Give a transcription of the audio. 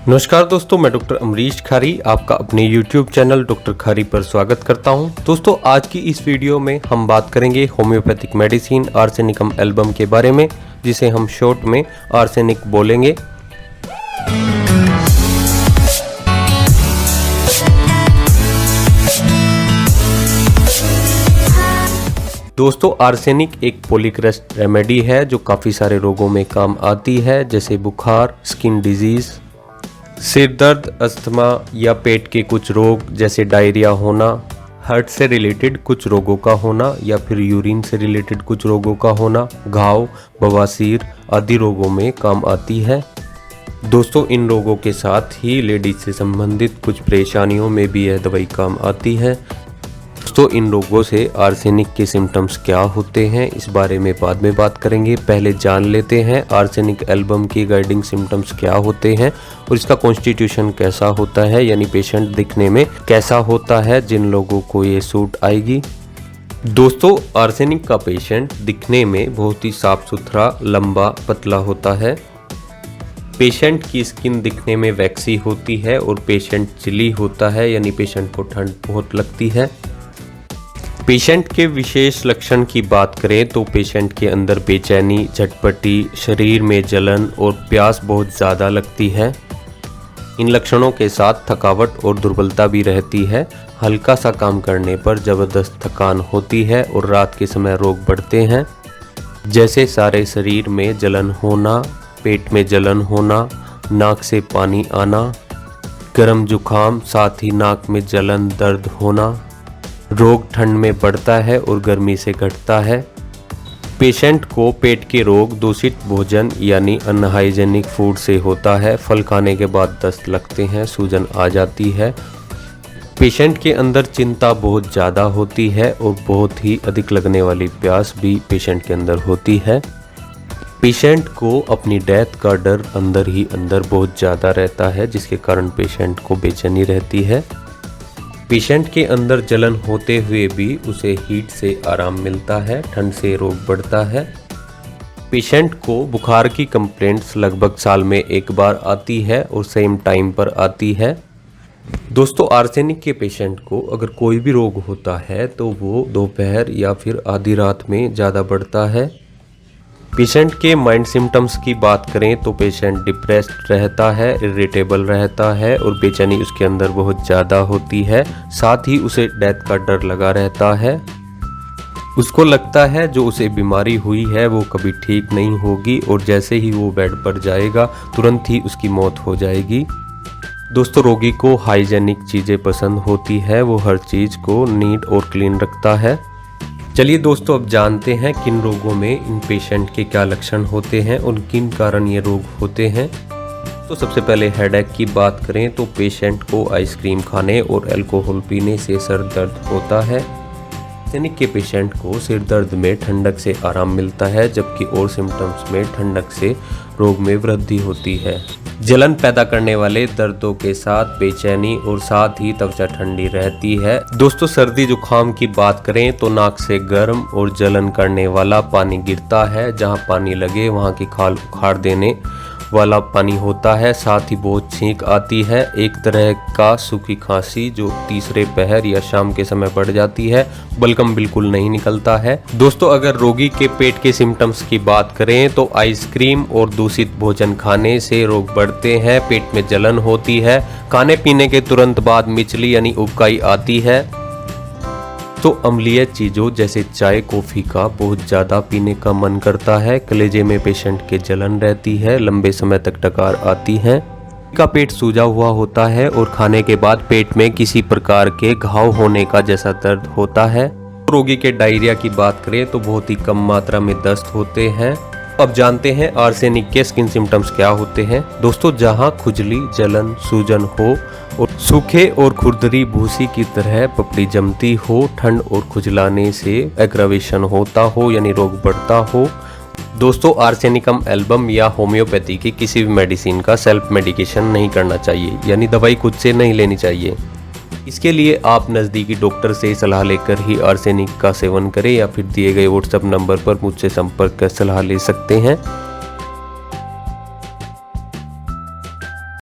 नमस्कार दोस्तों, मैं डॉक्टर अमरीश खारी आपका अपने YouTube चैनल डॉक्टर खारी पर स्वागत करता हूं। दोस्तों, आज की इस वीडियो में हम बात करेंगे होम्योपैथिक मेडिसिन आर्सेनिकम एल्बम के बारे में, जिसे हम शॉर्ट में आर्सेनिक बोलेंगे। दोस्तों, आर्सेनिक एक पॉलीक्रेस्ट रेमेडी है जो काफ़ी सारे रोगों में काम आती है, जैसे बुखार, स्किन डिजीज़, सिर दर्द, अस्थमा या पेट के कुछ रोग जैसे डायरिया होना, हार्ट से रिलेटेड कुछ रोगों का होना या फिर यूरिन से रिलेटेड कुछ रोगों का होना, घाव, बवासीर आदि रोगों में काम आती है। दोस्तों, इन रोगों के साथ ही लेडीज से संबंधित कुछ परेशानियों में भी यह दवाई काम आती है। दोस्तों, इन रोगों से आर्सेनिक के सिम्टम्स क्या होते हैं, इस बारे में बाद में बात करेंगे। पहले जान लेते हैं आर्सेनिक एल्बम की गाइडिंग सिम्टम्स क्या होते हैं और इसका कॉन्स्टिट्यूशन कैसा होता है, यानी पेशेंट दिखने में कैसा होता है, जिन लोगों को ये सूट आएगी। दोस्तों, आर्सेनिक का पेशेंट दिखने में बहुत ही साफ सुथरा, लंबा, पतला होता है। पेशेंट की स्किन दिखने में वैक्सी होती है और पेशेंट चिली होता है, यानी पेशेंट को ठंड बहुत लगती है। पेशेंट के विशेष लक्षण की बात करें तो पेशेंट के अंदर बेचैनी, झटपटी, शरीर में जलन और प्यास बहुत ज़्यादा लगती है। इन लक्षणों के साथ थकावट और दुर्बलता भी रहती है। हल्का सा काम करने पर ज़बरदस्त थकान होती है और रात के समय रोग बढ़ते हैं, जैसे सारे शरीर में जलन होना, पेट में जलन होना, नाक से पानी आना, गर्म जुखाम, साथ ही नाक में जलन, दर्द होना। रोग ठंड में बढ़ता है और गर्मी से घटता है। पेशेंट को पेट के रोग दूषित भोजन यानी अनहाइजेनिक फूड से होता है। फल खाने के बाद दस्त लगते हैं, सूजन आ जाती है। पेशेंट के अंदर चिंता बहुत ज़्यादा होती है और बहुत ही अधिक लगने वाली प्यास भी पेशेंट के अंदर होती है। पेशेंट को अपनी डेथ का डर अंदर ही अंदर बहुत ज़्यादा रहता है, जिसके कारण पेशेंट को बेचैनी रहती है। पेशेंट के अंदर जलन होते हुए भी उसे हीट से आराम मिलता है, ठंड से रोग बढ़ता है। पेशेंट को बुखार की कंप्लेंट्स लगभग साल में एक बार आती है और सेम टाइम पर आती है। दोस्तों, आर्सेनिक के पेशेंट को अगर कोई भी रोग होता है तो वो दोपहर या फिर आधी रात में ज़्यादा बढ़ता है। पेशेंट के माइंड सिम्टम्स की बात करें तो पेशेंट डिप्रेस्ड रहता है, इरिटेबल रहता है और बेचैनी उसके अंदर बहुत ज़्यादा होती है। साथ ही उसे डेथ का डर लगा रहता है। उसको लगता है जो उसे बीमारी हुई है वो कभी ठीक नहीं होगी और जैसे ही वो बेड पर जाएगा तुरंत ही उसकी मौत हो जाएगी। दोस्तों, रोगी को हाइजेनिक चीज़ें पसंद होती है, वो हर चीज़ को नीट और क्लीन रखता है। चलिए दोस्तों, अब जानते हैं किन रोगों में इन पेशेंट के क्या लक्षण होते हैं और किन कारण ये रोग होते हैं। तो सबसे पहले हेडेक की बात करें तो पेशेंट को आइसक्रीम खाने और अल्कोहल पीने से सर दर्द होता है। आर्सेनिक के पेशेंट को सिर दर्द में ठंडक से आराम मिलता है, जबकि और सिम्टम्स में ठंडक से रोग में वृद्धि होती है। जलन पैदा करने वाले दर्दों के साथ बेचैनी और साथ ही त्वचा ठंडी रहती है। दोस्तों, सर्दी जुकाम की बात करें तो नाक से गर्म और जलन करने वाला पानी गिरता है, जहां पानी लगे वहां की खाल उखाड़ देने वाला पानी होता है। साथ ही बहुत छींक आती है, एक तरह का सूखी खांसी जो तीसरे पहर या शाम के समय बढ़ जाती है। बलगम बिल्कुल नहीं निकलता है। दोस्तों, अगर रोगी के पेट के सिम्टम्स की बात करें तो आइसक्रीम और दूषित भोजन खाने से रोग बढ़ते हैं, पेट में जलन होती है, खाने पीने के तुरंत बाद मिचली यानी उबकाई आती है। तो अम्लीय चीज़ों जैसे चाय, कॉफ़ी का बहुत ज़्यादा पीने का मन करता है। कलेजे में पेशेंट के जलन रहती है, लंबे समय तक डकार आती है। का पेट सूजा हुआ होता है और खाने के बाद पेट में किसी प्रकार के घाव होने का जैसा दर्द होता है। रोगी के डायरिया की बात करें तो बहुत ही कम मात्रा में दस्त होते हैं। अब जानते हैं आर्सेनिक के स्किन सिम्टम्स क्या होते हैं। दोस्तों, जहां खुजली, जलन, सूजन हो और सूखे और खुरदरी भूसी की तरह पपड़ी जमती हो, ठंड और खुजलाने से एग्रावेशन होता हो यानी रोग बढ़ता हो। दोस्तों, आर्सेनिकम एल्बम या होम्योपैथी की किसी भी मेडिसिन का सेल्फ मेडिकेशन नहीं करना चाहिए, यानी दवाई खुद से नहीं लेनी चाहिए। इसके लिए आप नज़दीकी डॉक्टर से सलाह लेकर ही आर्सेनिक का सेवन करें या फिर दिए गए व्हाट्सएप नंबर पर मुझसे संपर्क कर सलाह ले सकते हैं।